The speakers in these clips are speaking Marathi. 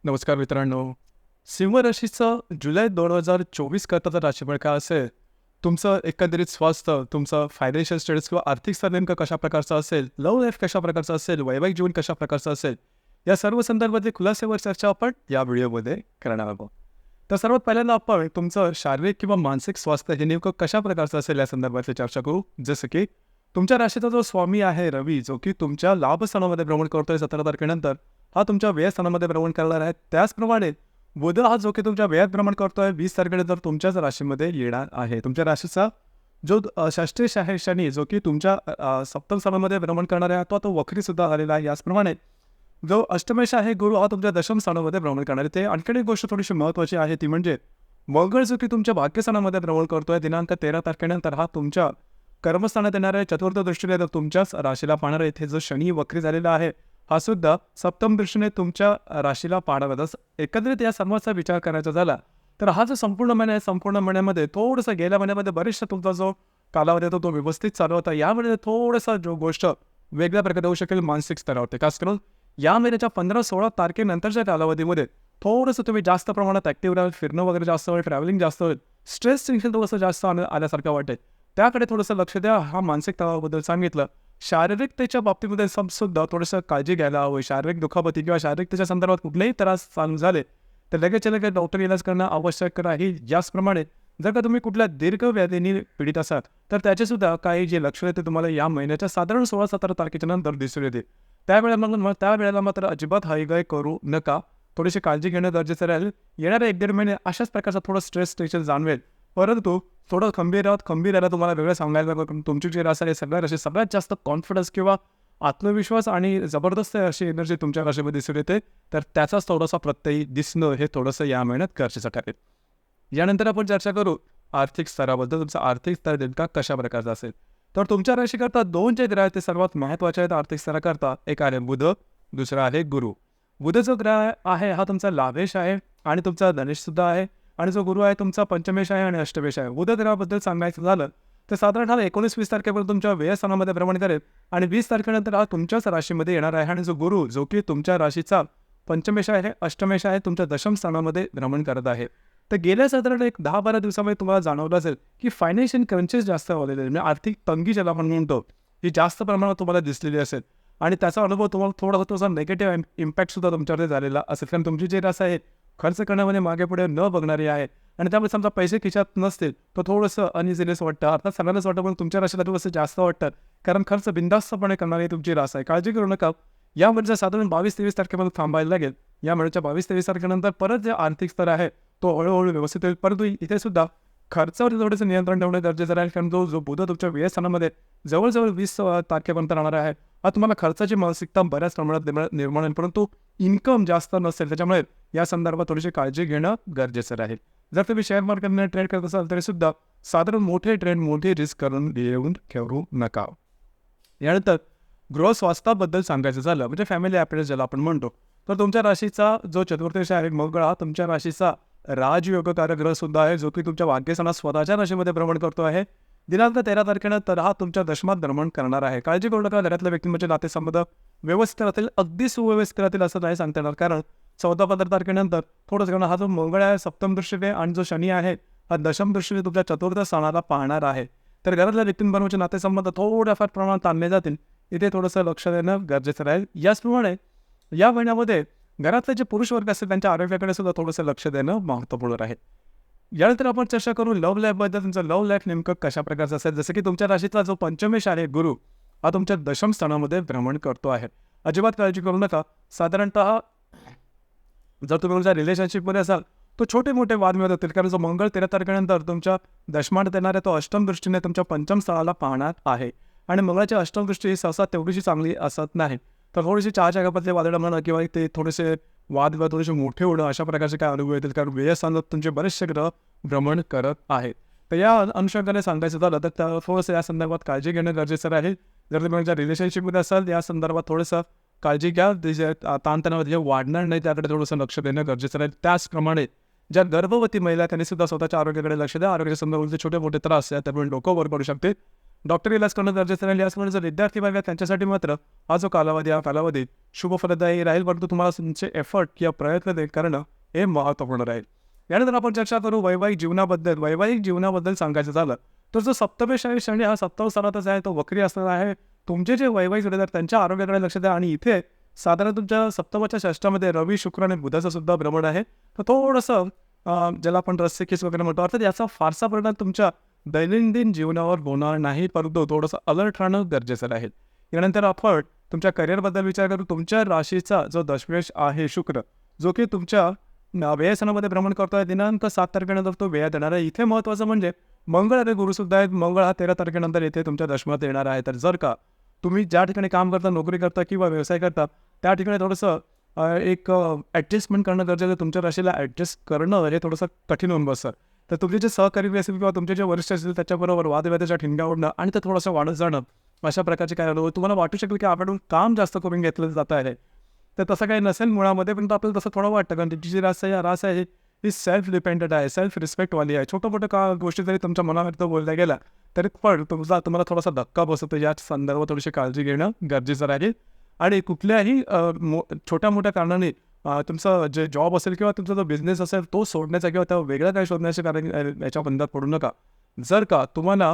नमस्कार मित्रांनो. सिंह राशीचं जुलै 2024 करताचा राशीफळ काय असेल? तुमचं एकंदरीत स्वास्थ्य, तुमचं फायनान्शियल स्टेटस किंवा आर्थिक स्तर नेमकं कशा प्रकारचं असेल, लव्ह लाईफ कशा प्रकारचं असेल, वैवाहिक जीवन कशा प्रकारचं असेल, या सर्व संदर्भातली खुलासेवर चर्चा आपण या व्हिडिओमध्ये करणार आहोत. तर सर्वात पहिल्यांदा आपण तुमचं शारीरिक किंवा मानसिक स्वास्थ्य हे नेमकं कशा प्रकारचं असेल या संदर्भातली चर्चा करू. जसं की तुमच्या राशीचा जो स्वामी आहे रवी, जो की तुमच्या लाभस्थानामध्ये भ्रमण करतोय 17 तारखेनंतर, हा तुमच्या व्ययस्थानामध्ये भ्रमण करणार आहे. त्याचप्रमाणे बुध हा जो की तुमच्या व्ययात भ्रमण करतोय 20 तारखेनंतर तुमच्याच राशीमध्ये येणार आहे. तुमच्या राशीचा जो षष्टेश आहे शनी, जो की तुमच्या सप्तम स्थानामध्ये भ्रमण करणार आहे, तो वक्री सुद्धा आलेला आहे. याचप्रमाणे जो अष्टमेश आहे गुरु, हा तुमच्या दशम स्थानामध्ये भ्रमण करणार आहे. ते आणखी एक गोष्ट थोडीशी महत्त्वाची आहे, ती म्हणजे मंगळ जो की तुमच्या भाग्यस्थानामध्ये भ्रमण करतोय दिनांक 13 तारखेनंतर, हा तुमच्या कर्मस्थानात येणार आहे. चतुर्थ दृष्टीने तुमच्याच राशीला पाहणार आहे. इथे जो शनी वक्री झालेला आहे, हा सुद्धा सप्तम दृष्टीने तुमच्या राशीला पाहणार आहे. एकंदरीत या सर्वांचा विचार करायचा झाला तर हा जो संपूर्ण महिना आहे, संपूर्ण महिन्यामध्ये थोडंसं गेल्या महिन्यामध्ये बरेचसा तुमचा जो कालावधी होता तो व्यवस्थित चालू होता. यामध्ये थोडंसं जो गोष्ट वेगळ्या प्रकारे होऊ शकेल मानसिक स्तरावरती, खास करून या महिन्याच्या 15-16 तारखेनंतरच्या कालावधीमध्ये थोडंसं तुम्ही जास्त प्रमाणात ॲक्टिव्ह राहाल, फिरणं वगैरे जास्त होईल, ट्रॅव्हलिंग जास्त होईल, स्ट्रेस टेन्शन थोडंसं जास्त आल्यासारखं वाटेल. त्याकडे थोडंसं लक्ष द्या. हा मानसिक तणावाबद्दल सांगितलं. शारीरिकतेच्या बाबतीमध्ये सुद्धा थोडंसं काळजी घ्यायला हवी. शारीरिक दुखापती किंवा शारीरिकतेच्या संदर्भात कुठलेही त्रास चालू झाले तर लगेच डॉक्टर इलाज करणं आवश्यक राहील. याचप्रमाणे जर का तुम्ही कुठल्या दीर्घ व्याधीने पीडित असाल तर त्याचेसुद्धा काही जे लक्षणं ते तुम्हाला या महिन्याच्या साधारण 16-17 तारखेच्या नंतर दिसून येते. त्यावेळेला मात्र अजिबात हयगय करू नका. थोडीशी काळजी घेणं गरजेचं राहील. येणारे 1-1.5 महिने अशाच प्रकारचा थोडं स्ट्रेस टेन्शन जाणवेल, परंतु थोडं खंबीर राहायला तुम्हाला वेगळं सांगायला लागलं. तुमची जी रास आहे सगळ्यात जास्त कॉन्फिडन्स किंवा आत्मविश्वास आणि जबरदस्त अशी एनर्जी तुमच्या राशीमध्ये दिसून येते. तर त्याचाच थोडासा प्रत्ययी दिसणं हे थोडंसं या महिन्यात गरजेचं ठरेल. यानंतर आपण चर्चा करू आर्थिक स्तराबद्दल. तुमचा आर्थिक स्तर नेमका कशा प्रकारचा असेल. तर तुमच्या राशीकरता 2 जे ग्रह आहेत ते सर्वात महत्त्वाचे आहेत आर्थिक स्तराकरता. एक आहे बुध, दुसरा आहे गुरु. बुध जो ग्रह आहे हा तुमचा लाभेश आहे आणि तुमचा धनेश सुद्धा आहे, आणि जो गुरु आहे तुमचा पंचमेश आहे आणि अष्टमेश आहे. बुध ग्रहाबद्दल सांगायचं झालं तर साधारण हा 19-20 तारखेपर्यंत तुमच्या व्ययस्थानामध्ये भ्रमण करेल आणि 20 तारखेनंतर हा तुमच्याच राशीमध्ये येणार आहे. आणि जो गुरु, जो की तुमच्या राशीचा पंचमेश आहे, अष्टमेश आहे, तुमच्या दशम स्थानामध्ये भ्रमण करत आहे. तर गेल्या साधारण एक 10-12 दिवसामध्ये तुम्हाला जाणवलं असेल की फायनान्शियल क्रंचेस जास्त वाढलेले आहेत. म्हणजे आर्थिक तंगी ज्याला आपण म्हणतो ही जास्त प्रमाणात तुम्हाला दिसलेली असेल आणि त्याचा अनुभव तुम्हाला थोडासा निगेटिव्ह इम्पॅक्टसुद्धा तुमच्यावरती झालेला असेल. कारण तुमची जी रास आहे खर्च करण्यामध्ये मागे पुढे न बघणारी आहे आणि त्यामुळे समजा पैसे खिशात नसतील तर थोडंसं अनइझिनेस वाटतं. अर्थात सगळ्यांनाच वाटतं, पण तुमच्या राशीला थोडंसं जास्त वाटतं कारण खर्च बिनधास्तपणे करणारी तुमची रास आहे. काळजी करू नका. या महिन्याच्या साधारण 22-23 तारखेपर्यंत थांबायला लागेल. या महिन्याच्या 22-23 तारखेनंतर परत जे आर्थिक स्तर आहे तो हळूहळू व्यवस्थित होईल. परंतु इथे सुद्धा खर्चावरती थोडंसं नियंत्रण ठेवणं गरजेचं राहील. कारण जो बुध तुमच्या व्ययस्थानामध्ये जवळजवळ 20 तारखेपर्यंत राहणार आहे, हा तुम्हाला खर्चाची मानसिकता बऱ्याच प्रमाणात निर्माण होईल, परंतु इन्कम जास्त नसेल. त्याच्यामुळे या संदर्भात थोडीशी काळजी घेणं गरजेचं राहील. जर तुम्ही शेअर मार्केटमध्ये ट्रेड करत असाल तरी सुद्धा साधारण मोठे ट्रेड, मोठी रिस्क करून घेऊ नका. यानंतर गृहस्वास्थ्याबद्दल सांगायचं झालं म्हणजे फॅमिली ॲपियरन्स ज्याला आपण म्हणतो, तर तुमच्या राशीचा जो चतुर्थेश आहे मंगळ, हा तुमच्या राशीचा राजयोगकारक ग्रह सुद्धा आहे, जो की तुमच्या भाग्यस्थानात स्वतःच्या राशीमध्ये भ्रमण करतो आहे. दिनांक 13 तारखेनंतर हा तुमच्या दशमात भ्रमण करणार आहे. काळजी करू नका. घरातल्या व्यक्तींमध्ये नातेसंबंध व्यवस्थित राहतील, अगदी सुव्यवस्थित राहतील असं नाही सांगता येणार. कारण 14-15 तारखेनंतर थोडंसं हा जो मंगळ आहे सप्तम दृष्टीने आणि जो शनी आहे हा दशम दृष्टीने तुमच्या चतुर्थ स्थानाला पाहणार आहे. तर घरातल्या व्यक्तींबरोबरचे नातेसंबंध थोड्याफार प्रमाणात ताणले जातील. इथे थोडंसं लक्ष देणं गरजेचं राहील. याचप्रमाणे या महिन्यामध्ये घरातले जे पुरुष वर्ग असतील त्यांच्या आरोग्याकडे सुद्धा थोडंसं लक्ष देणं महत्त्वपूर्ण राहील. यानंतर आपण चर्चा करू लव्ह लाईफबद्दल. तुमचं लव्ह लाईफ नेमकं कशा प्रकारचं असेल. जसं की तुमच्या राशीचा जो पंचमेश आहे गुरु, हा तुमच्या दशम स्थानामध्ये भ्रमण करतो आहे. अजिबात काळजी करू नका. साधारणतः जर तुम्ही तुमच्या रिलेशनशिपमध्ये असाल तर छोटे मोठे वादविवाद होतील, कारण जो मंगळ 13 तारखेनंतर तुमच्या दशमात येणार आहे तो अष्टम दृष्टीने तुमच्या पंचम स्थळाला पाहणार आहे. आणि मंगळाची अष्टम दृष्टी ही सहसा तेवढीशी चांगली असत नाही. तर थोडीशी चहाच्या कपातले वादळं म्हणा किंवा ते थोडेसे वादविवाद थोडेसे मोठे होणं अशा प्रकारचे काय अनुभव येतील, कारण व्ययस्थानात तुमचे बरेचसे ग्रह भ्रमण करत आहेत. तर या अनुषंगाने सांगायचं झालं तर थोडंसं या संदर्भात काळजी घेणं गरजेचं राहील. जर तुम्ही तुमच्या रिलेशनशिपमध्ये असाल या संदर्भात थोडंसं काळजी घ्या. जे ताणतणाव जे वाढणार नाही त्याकडे थोडंसं लक्ष देणं गरजेचं राहील. त्याचप्रमाणे ज्या गर्भवती महिला त्यांनी सुद्धा स्वतःच्या आरोग्याकडे लक्ष द्या. आरोग्याच्या संदर्भातले छोटे मोठे त्रास आहेत त्यामुळे डोकं वर पडू शकते. डॉक्टर इलाज करणं गरजेचं राहील. याचप्रमाणे जर विद्यार्थी वर्ग आहे त्यांच्यासाठी मात्र हा जो कालावधी हा कालावधी शुभफलदायी राहील, परंतु तुम्हाला तुमचे एफर्ट किंवा प्रयत्न करणं हे महत्त्वपूर्ण राहील. यानंतर आपण चर्चा करू वैवाहिक जीवनाबद्दल. वैवाहिक जीवनाबद्दल सांगायचं झालं तर जो सप्तमेश शनी हा सप्तम स्थानातच आहे, तो वक्री असणार आहे. तुमचे जे वैवाहिक जोडीदार त्यांच्या आरोग्याकडे लक्ष द्या. आणि इथे साधारण तुमच्या सप्तमाच्या षष्ठामध्ये रवी, शुक्र आणि बुधाचं सुद्धा भ्रमण आहे. तर थोडंसं ज्याला आपण रस्सीकेस वगैरे म्हणतो, अर्थात याचा फारसा परिणाम तुमच्या दैनंदिन जीवनावर होणार नाही, परंतु थोडंसं अलर्ट राहणं गरजेचं राहील. यानंतर आपण तुमच्या करिअरबद्दल विचार करू. तुमच्या राशीचा जो दशमेश आहे शुक्र, जो की तुमच्या व्ययस्थानामध्ये भ्रमण करतोय, दिनांक 7 तारखेनंतर तो व्ययात येणार आहे. इथे महत्त्वाचं म्हणजे मंगळ आणि गुरु सुद्धा आहेत. मंगळ हा 13 तारखेनंतर येथे तुमच्या दशमात येणार आहे. तर जर का तुम्ही ज्या ठिकाणी काम करता, नोकरी करता किंवा व्यवसाय करता, त्या ठिकाणी थोडंसं एक ॲडजस्टमेंट करणं गरजेचं आहे. तुमच्या राशीला ॲडजस्ट करणं हे थोडंसं कठीण होऊन बसतं. तर तुमचे जे सहकारी असेल किंवा तुमचे जे वरिष्ठ असतील त्याच्याबरोबर वादविवादाच्या ठिणग्या उडणं आणि ते थोडंसं वाढत जाणं, अशा प्रकारचे काय अनुभव तुम्हाला वाटू शकेल की आपण काम जास्त करून घेतलं जात आहे. तर तसं काही नसेल मुळामध्ये, पण आपल्याला तसं थोडं वाटतं, कारण तुमची जी रास आहे, रास आहे ही सेल्फ डिपेंडेंट आहे, सेल्फ रिस्पेक्टवाली आहे. छोटं मोठं गोष्टी जरी तुमच्या मनाव्यक्त बोलल्या गेल्या तरी पण तुम्हाला थोडासा धक्का बसतो. या संदर्भात थोडीशी काळजी घेणं गरजेचं राहील. आणि कुठल्याही छोट्या मोठ्या कारणाने तुमचं जे जॉब असेल किंवा तुमचा जो बिझनेस असेल तो सोडण्याचा किंवा त्या वेगळं काही शोधण्याचे कारण याच्या बंधात पडू नका. जर का तुम्हाला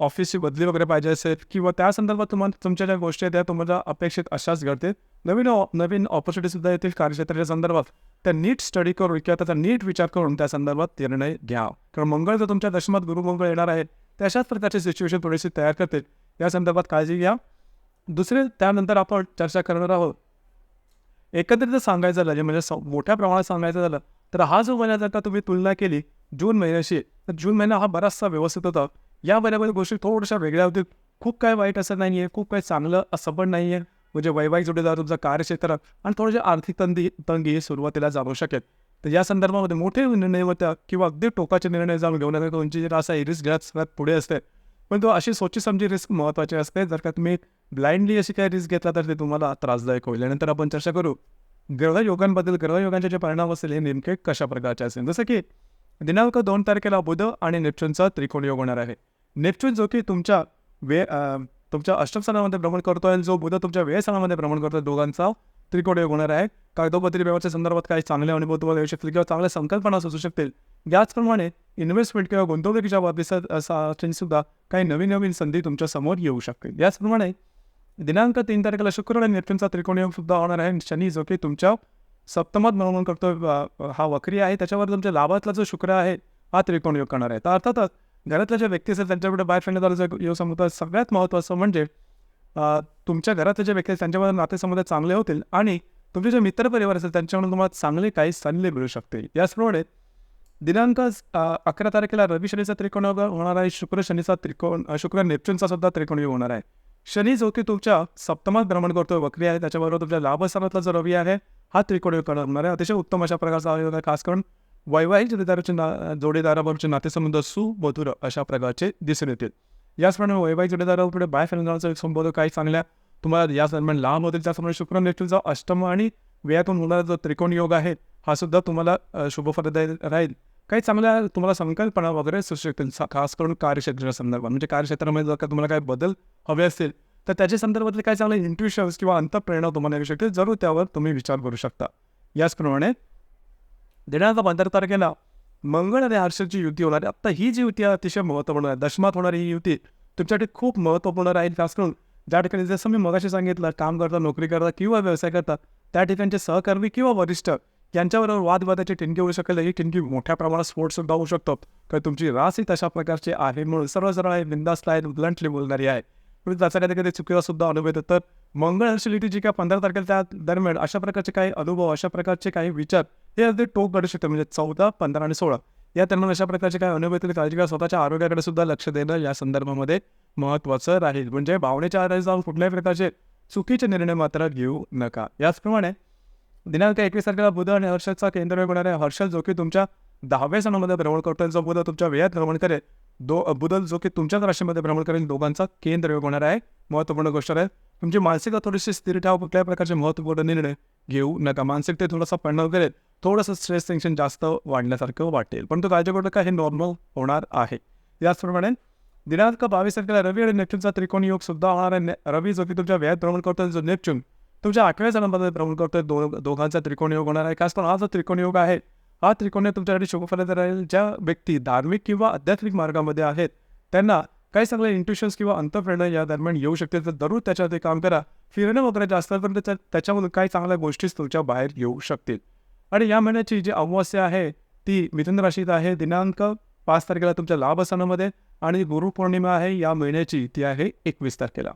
ऑफिसची बदली वगैरे पाहिजे असेल किंवा त्या संदर्भात तुम्हाला तुमच्या ज्या गोष्टी आहेत त्या तुम्हाला अपेक्षित अशाच घडते, नवीन ऑपॉर्च्युनिटीसुद्धा येतील कार्यक्षेत्राच्या संदर्भात, त्या नीट स्टडी करून किंवा त्याचा नीट विचार करून त्या संदर्भात निर्णय घ्या. कारण मंगळ जर तुमच्या दशमात गुरुमंगळ येणार आहे, तर अशाच प्रकारची सिच्युएशन थोडीशी तयार करते. या संदर्भात काळजी घ्या. दुसरे त्यानंतर आपण चर्चा करणार आहोत. एकंदरीत सांगायचं झालं म्हणजे मोठ्या प्रमाणात सांगायचं झालं तर हा जो महिना जर का तुम्ही तुलना केली जून महिन्याशी, तर जून महिना हा बराचसा व्यवस्थित होता. या महिन्यामध्ये गोष्टी थोड्याशा वेगळ्या होतील. खूप काही वाईट असं नाही आहे, खूप काही चांगलं असं पण नाही आहे. म्हणजे वैवाहिक जोडीदार, तुमचं कार्यक्षेत्र आणि थोडीशी आर्थिक तंगी सुरुवातीला जाणवू शकेल. तर या संदर्भामध्ये मोठे निर्णय होत्या किंवा अगदी टोकाचे निर्णय जाऊन घेऊन येतात. तुमची जी रास आहे रिस्क घ्यायला सगळ्यात पुढे असते, पण तो अशी सोची समजी रिस्क महत्त्वाची असते. जर का तुम्ही ब्लाइंडली अशी काही रिस्क घेतला तर ते तुम्हाला त्रासदायक होईल. यानंतर आपण चर्चा करू ग्रहयोगांबद्दल. ग्रहयोगांचे जे परिणाम असतील हे नेमके कशा प्रकारचे असेल. जसं की दिनांक 2 तारखेला बुध आणि नेपच्यूनचा त्रिकोण योग होणार आहे. नेपच्यून जो की तुमच्या अष्टम स्थानामध्ये भ्रमण करतोय, जो बुध तुमच्या व्यय स्थानामध्ये भ्रमण करतोय, दोघांचा त्रिकोण योग होणार आहे. कागदोपत्री व्यवहाराच्या संदर्भात काही चांगले अनुभव तुम्हाला येऊ शकतील किंवा चांगल्या संकल्पना असू शकतील. याचप्रमाणे इन्व्हेस्टमेंट किंवा गुंतवणुकीच्या बाबतीत सुद्धा काही नवीन संधी तुमच्या समोर येऊ शकतील. याचप्रमाणे दिनांक 3 तारखेला शुक्र आणि नेपच्यूनचा त्रिकोण योग सुद्धा होणार आहे. शनी जो की तुमच्या सप्तमात भ्रमण करतोय, हा वक्री आहे, त्याच्यावर तुमच्या लाभातला जो शुक्र आहे हा त्रिकोण योग करणार आहे. तर अर्थातच घरातल्या ज्या व्यक्ती असतात त्यांच्याकडे बाहेर फिरण्याचा योग समजतात. सगळ्यात महत्त्वाचं म्हणजे तुमच्या घरातले जे व्यक्ती आहेत त्यांच्यामध्ये नातेसंबंध चांगले होतील आणि तुमचे जे मित्रपरिवार असेल त्यांच्याकडून तुम्हाला चांगले काही सल्ले मिळू शकतील. याचप्रमाणे दिनांक 11 तारखेला रवी शनीचा त्रिकोण योग होणार आहे. शुक्र नेपच्यूनचा सुद्धा त्रिकोण योग होणार आहे. शनी जो की तुमच्या सप्तमात भ्रमण करतोय, वक्री आहे, त्याच्याबरोबर तुमच्या लाभस्थानातला जो रवी आहे हा त्रिकोण योग करणार आहे. अतिशय उत्तम अशा प्रकारचा योग आहे. खास करून वैवाहिक जोडीदाराबरोबरचे नातेसंबंध सुमधुर अशा प्रकारचे दिसून येतील. याचप्रमाणे वैवाहिक जोडीदारापुढे बाय फिरण्याचा संबंध काही चांगल्या तुम्हाला या दरम्यान लाभ होतील. त्याचप्रमाणे शुक्र नेपच्यूनचा अष्टम आणि व्ययातून होणारा जो त्रिकोण योग आहे हा सुद्धा तुम्हाला शुभफलदायी राहील. काही चांगल्या तुम्हाला संकल्पना वगैरे सुचू शकतील, खास करून कार्यक्षेत्राच्या संदर्भात. म्हणजे कार्यक्षेत्रामध्ये जर का तुम्हाला काही बदल हवे असतील तर त्याच्या संदर्भातले काही चांगले इंट्युशन्स किंवा अंतःप्रेरणा तुम्हाला येऊ शकतील. जरूर त्यावर तुम्ही विचार करू शकता. याचप्रमाणे दिनांक 15 तारखेला मंगळ आणि हर्षलची युती होणार आहे. आता ही जी युती आहे अतिशय महत्त्वपूर्ण आहे. दशमात होणारी ही युती तुमच्यासाठी खूप महत्त्वपूर्ण राहील. खास करून ज्या ठिकाणी जसं मी मगाशी सांगितलं काम करता, नोकरी करता किंवा व्यवसाय करता त्या ठिकाणचे सहकर्मी किंवा वरिष्ठ यांच्याबरोबर वादविवादाची ठिणगी होऊ शकेल. ही ठिणगी मोठ्या प्रमाणात स्फोटसुद्धा होऊ शकतो, कारण तुमची रास ही तशा प्रकारची आहे. म्हणून सरळ आहे, बिंदास्त आहे, ब्लंटली बोलणारी आहे. पण त्याचा कधी चुकीचा सुद्धा अनुभव येतो. तर मंगळ हर्षलिटी जी काय 15 तारखेला त्या दरम्यान अशा प्रकारचे काही अनुभव, अशा प्रकारचे काही विचार हे अगदी टोक काढू शकतात. म्हणजे 14, 15 आणि 16 या दरम्यान अशा प्रकारचे काही अनुभव येतील. काळजी घ्या. स्वतःच्या आरोग्याकडे सुद्धा लक्ष देणं या संदर्भामध्ये महत्त्वाचं राहील. म्हणजे भावनेच्या आधारे जाऊन कुठल्याही प्रकारचे चुकीचे निर्णय मात्र घेऊ नका. याचप्रमाणे दिनांक 21 तारखेला बुध आणि हर्षलचा केंद्रयोग होणार आहे. हर्षल जो की तुमच्या 10व्या स्थानामध्ये भ्रमण करतोय, जो बुध तुमच्या व्ययात भ्रमण करेल, बुध जो की तुमच्याच राशीमध्ये भ्रमण करेल, दोघांचा केंद्रयोग होणार आहे. महत्त्वपूर्ण गोष्ट आहे. तुमची मानसिकता थोडीशी स्थिर ठेवा. कुठल्याही प्रकारचे महत्त्वपूर्ण निर्णय घेऊ नका. मानसिकते थोडासा परिणाम करेल. थोडंसं स्ट्रेस टेन्शन जास्त वाढण्यासारखं वाटेल, पण तो काळजी करू नका, हे नॉर्मल होणार आहे. याचप्रमाणे दिनांक 22 तारखेला रवी आणि नेपच्यूनचा त्रिकोणी योग सुद्धा होणार आहे. रवी जो की तुमच्या व्ययात भ्रमण करतोय, जो नेपच्यून तुमच्या 8व्या स्थानामध्ये भ्रमण करतोय. दोघांचा त्रिकोणी योग होणार आहे. खास करून हा जो त्रिकोणी योग आहे, हा त्रिकोणी तुमच्यासाठी शुभफलदायी राहील. ज्या व्यक्ती धार्मिक किंवा आध्यात्मिक मार्गामध्ये आहेत त्यांना काही चांगले इंट्युशन्स किंवा अंतःप्रेरणा या दरम्यान येऊ शकते. तर दररोज त्याच्यावरती काम करा. फिरणं वगैरे जास्त पण त्याच्यामधून काही चांगल्या गोष्टीच तुमच्या बाहेर येऊ शकतील. आणि या महिन्याची जी अमावस्या आहे ती मिथुन राशीत आहे. दिनांक 5 तारखेला तुमच्या लाभ स्थानामध्ये आणि गुरुपौर्णिमा आहे या महिन्याची, ती आहे 21 तारखेला.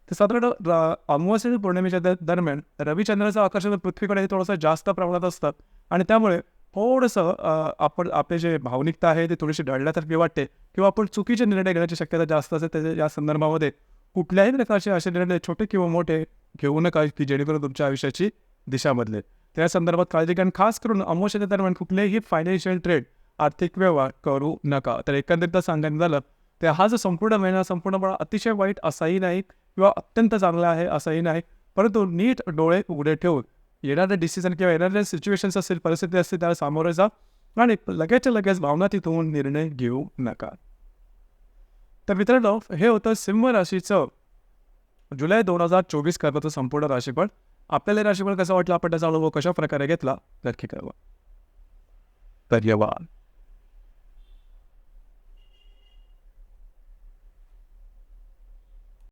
तर साधारण अमावस्या पौर्णिमेच्या दरम्यान रविचंद्राचं आकर्षण पृथ्वीकडे हे थोडंसं जास्त प्रमाणात असतं आणि त्यामुळे थोडंसं आपण आपले जे भावनिकता आहे ती थोडीशी ढळल्यासारखी वाटते किंवा आपण चुकीचे निर्णय घेण्याची शक्यता जास्त असते. त्याच्या या संदर्भामध्ये कुठल्याही प्रकारचे असे निर्णय छोटे किंवा मोठे घेऊ नका की जेणेकरून तुमच्या आयुष्याची दिशा बदलेल. त्या संदर्भात काळजी घ्या. खास करून अमावस्येच्या दरम्यान कुठलेही फायनान्शियल ट्रेड, आर्थिक व्यवहार करू नका. तर एकंदरीत सांगायचं झालं तर हा जो संपूर्ण महिना संपूर्णपणे अतिशय वाईट असाही नाही किंवा अत्यंत चांगला आहे असंही नाही, परंतु नीट डोळे उघडे ठेवून येणारे डिसिजन किंवा येणारे सिच्युएशन्स असतील, परिस्थिती असतील, त्याला सामोरे जा आणि लगेचच्या लगेच भावनातीत होऊन निर्णय घेऊ नका. तर मित्रांनो, हे होतं सिंह राशीचं जुलै 2024 करण्याचं संपूर्ण राशीफळ. आपल्याला राशीफळ कसं वाटलं, आपण त्याचा अनुभव कशा प्रकारे घेतला, नक्की कळवा. धन्यवाद.